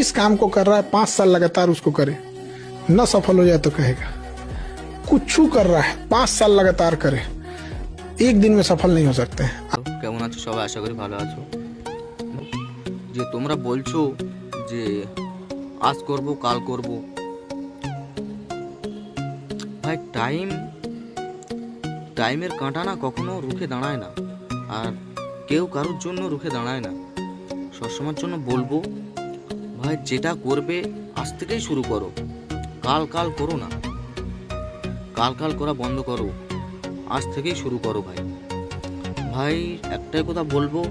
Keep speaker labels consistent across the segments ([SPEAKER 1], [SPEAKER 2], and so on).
[SPEAKER 1] जिस काम को कर रहा है 5 साल लगातार उसको करे, न सफल हो जाए तो कहेगा। कुछ कर रहा है 5 साल लगातार करे, एक दिन में सफल नहीं हो सकते हैं।
[SPEAKER 2] কেমন আছো সবাই? আশা করি ভালো আছো। যে তোমরা বলছো যে আজ করব কাল করব, ভাই টাইমের কাঁটা না কখনো রুখে দাঁড়ায় না, আর কেউ কারোর জন্য রুখে দাঁড়ায় না। সবসময়ের জন্য বলবো ভাই, যেটা করবে আজ থেকেই শুরু করো, কাল করো না, কাল করা বন্ধ করো, আজ থেকেই শুরু করো ভাই। ভাই একটাই কথা বলবো,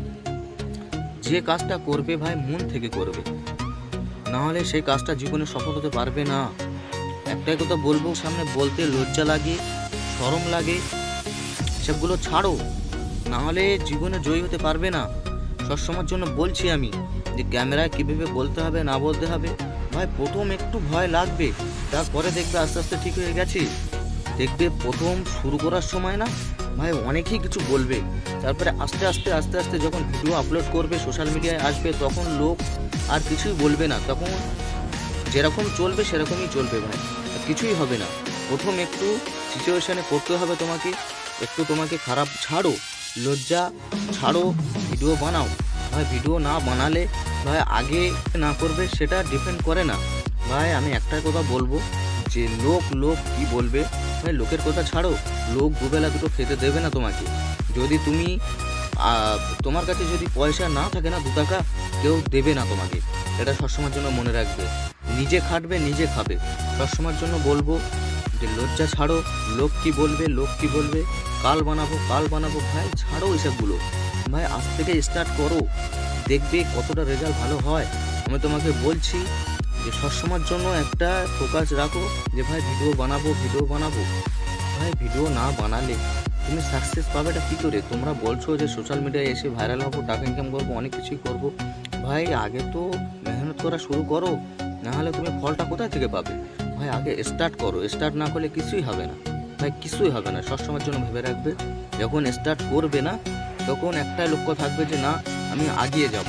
[SPEAKER 2] যে কাজটা করবে ভাই মন থেকে করবে, না হলে সেই কাজটা জীবনে সফল হতে পারবে না। একটাই কথা বলবো, সামনে বলতে লজ্জা লাগে, শরম লাগে, সেগুলো ছাড়ো, না হলে জীবনে জয়ী হতে পারবে না। সবসময়ের জন্য বলছি আমি যে ক্যামেরায় কীভাবে বলতে হবে না বলতে হবে, ভাই প্রথম একটু ভয় লাগবে, তারপরে দেখবে আস্তে আস্তে ঠিক হয়ে গেছে। দেখবে প্রথম শুরু করার সময় না ভাই অনেকেই কিছু বলবে, তারপরে আস্তে আস্তে যখন ভিডিও আপলোড করবে, সোশ্যাল মিডিয়ায় আসবে, তখন লোক আর কিছুই বলবে না, তখন যেরকম চলবে সেরকমই চলবে ভাই, কিছুই হবে না। প্রথম একটু সিচুয়েশানে পড়তে হবে তোমাকে, একটু তোমাকে খারাপ ছাড়ো, লজ্জা ছাড়ো, ভিডিও বানাও ভাই। ভিডিও না বানালে ভাই আগে না করবে সেটা ডিপেন্ড করে না ভাই। আমি একটাই কথা বলবো যে লোক কি বলবে ভাই, লোকের কথা ছাড়ো। লোক দুবেলা দুটো খেতে দেবে না তোমাকে। যদি তুমি তোমার কাছে যদি পয়সা না থাকে না, 2 টাকা কেউ দেবে না তোমাকে, এটা সবসময়ের জন্য মনে রাখবে। নিজে খাটবে, নিজে খাবে। সবসময়ের জন্য বলবো যে লজ্জা ছাড়ো, লোক কি বলবে, কাল বানাবো ভাই, ছাড়ো এসবগুলো ভাই। আজ থেকে স্টার্ট করো, দেখবে কতটা রেজাল্ট ভালো হয়। আমি তোমাকে বলছি যে সবসময়ের জন্য একটা ফোকাস রাখো যে ভাই ভিডিও বানাবো ভাই। ভিডিও না বানালে তুমি সাকসেস পাবেটা কী করে? তোমরা বলছো যে সোশ্যাল মিডিয়ায় এসে ভাইরাল হবো, টাকা ইনকাম করবো, অনেক কিছুই করবো ভাই। আগে তো মেহনত করা শুরু করো, না হলে তুমি ফলটা কোথায় থেকে পাবে ভাই? আগে স্টার্ট করো, স্টার্ট না করলে কিছুই হবে না ভাই, কিছুই হবে না। সবসময়ের জন্য ভেবে রাখবে, যখন স্টার্ট করবে না তখন একটাই লক্ষ্য থাকবে যে না আমি আগিয়ে যাব।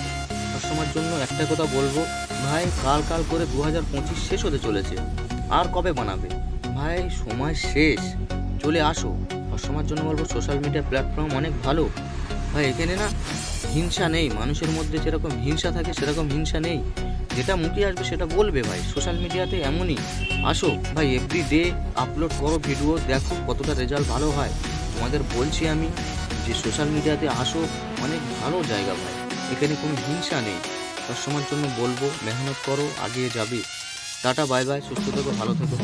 [SPEAKER 2] সবসময়ের জন্য একটা কথা বলবো ভাই, কাল করে 2025 শেষ হতে চলেছে, আর কবে বানাবে ভাই? সময় শেষ, চলে আসো। সবসময়ের জন্য বলবো সোশ্যাল মিডিয়া প্ল্যাটফর্ম অনেক ভালো ভাই, এখানে না হিংসা নেই। মানুষের মধ্যে যেরকম হিংসা থাকে সেরকম হিংসা নেই, যেটা মুখে আসবে সেটা বলবে ভাই। সোশ্যাল মিডিয়াতে এমনই, আসো ভাই, এভরিডে আপলোড করো ভিডিও, দেখো কতটা রেজাল্ট ভালো হয়। তোমাদের বলছি আমি যে সোশ্যাল মিডিয়াতে আসো, অনেক ভালো জায়গা ভাই, এখানে কোনো হিংসা নেই। সবসময়ের জন্য বলবো মেহনত করো, আগিয়ে যাবে। টাটা, বাই বাই, সুস্থ থেকো, ভালো থেকো।